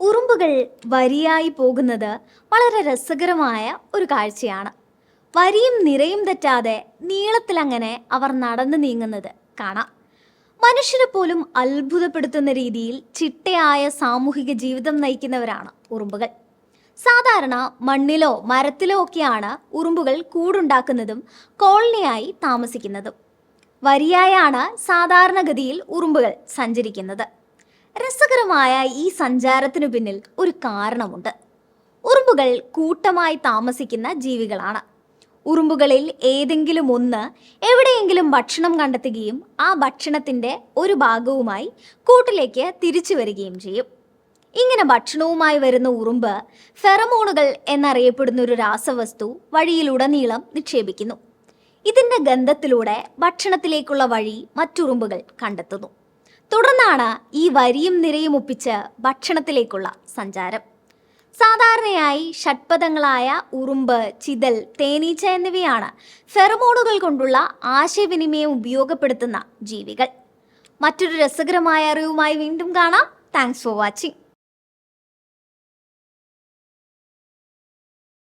ഉറുമ്പുകൾ വരിയായി പോകുന്നത് വളരെ രസകരമായ ഒരു കാഴ്ചയാണ്. വരിയും നിരയും തെറ്റാതെ നീളത്തിലങ്ങനെ അവർ നടന്നു നീങ്ങുന്നത് കാണാം. മനുഷ്യരെ പോലും അത്ഭുതപ്പെടുത്തുന്ന രീതിയിൽ ചിട്ടയായ സാമൂഹിക ജീവിതം നയിക്കുന്നവരാണ് ഉറുമ്പുകൾ. സാധാരണ മണ്ണിലോ മരത്തിലോ ഒക്കെയാണ് ഉറുമ്പുകൾ കൂടുണ്ടാക്കുന്നതും കോളനിയായി താമസിക്കുന്നതും. വരിയായാണ് സാധാരണഗതിയിൽ ഉറുമ്പുകൾ സഞ്ചരിക്കുന്നത്. രസകരമായ ഈ സഞ്ചാരത്തിനു പിന്നിൽ ഒരു കാരണമുണ്ട്. ഉറുമ്പുകൾ കൂട്ടമായി താമസിക്കുന്ന ജീവികളാണ്. ഉറുമ്പുകളിൽ ഏതെങ്കിലും ഒന്ന് എവിടെയെങ്കിലും ഭക്ഷണം കണ്ടെത്തുകയും ആ ഭക്ഷണത്തിൻ്റെ ഒരു ഭാഗവുമായി കൂട്ടിലേക്ക് തിരിച്ചു വരികയും ചെയ്യും. ഇങ്ങനെ ഭക്ഷണവുമായി വരുന്ന ഉറുമ്പ് ഫെറമോണുകൾ എന്നറിയപ്പെടുന്ന ഒരു രാസവസ്തു വഴിയിലുടനീളം നിക്ഷേപിക്കുന്നു. ഇതിൻ്റെ ഗന്ധത്തിലൂടെ ഭക്ഷണത്തിലേക്കുള്ള വഴി മറ്റുറുമ്പുകൾ കണ്ടെത്തുന്നു. തുടർന്നാണ് ഈ വരിയും നിരയും ഒപ്പിച്ച് ഭക്ഷണത്തിലേക്കുള്ള സഞ്ചാരം. സാധാരണയായി ഷഡ്പദങ്ങളായ ഉറുമ്പ്, ചിതൽ, തേനീച്ച എന്നിവയാണ് ഫെറമോണുകൾ കൊണ്ടുള്ള ആശയവിനിമയം ഉപയോഗപ്പെടുത്തുന്ന ജീവികൾ. മറ്റൊരു രസകരമായ അറിവുമായി വീണ്ടും കാണാം. Thanks for watching.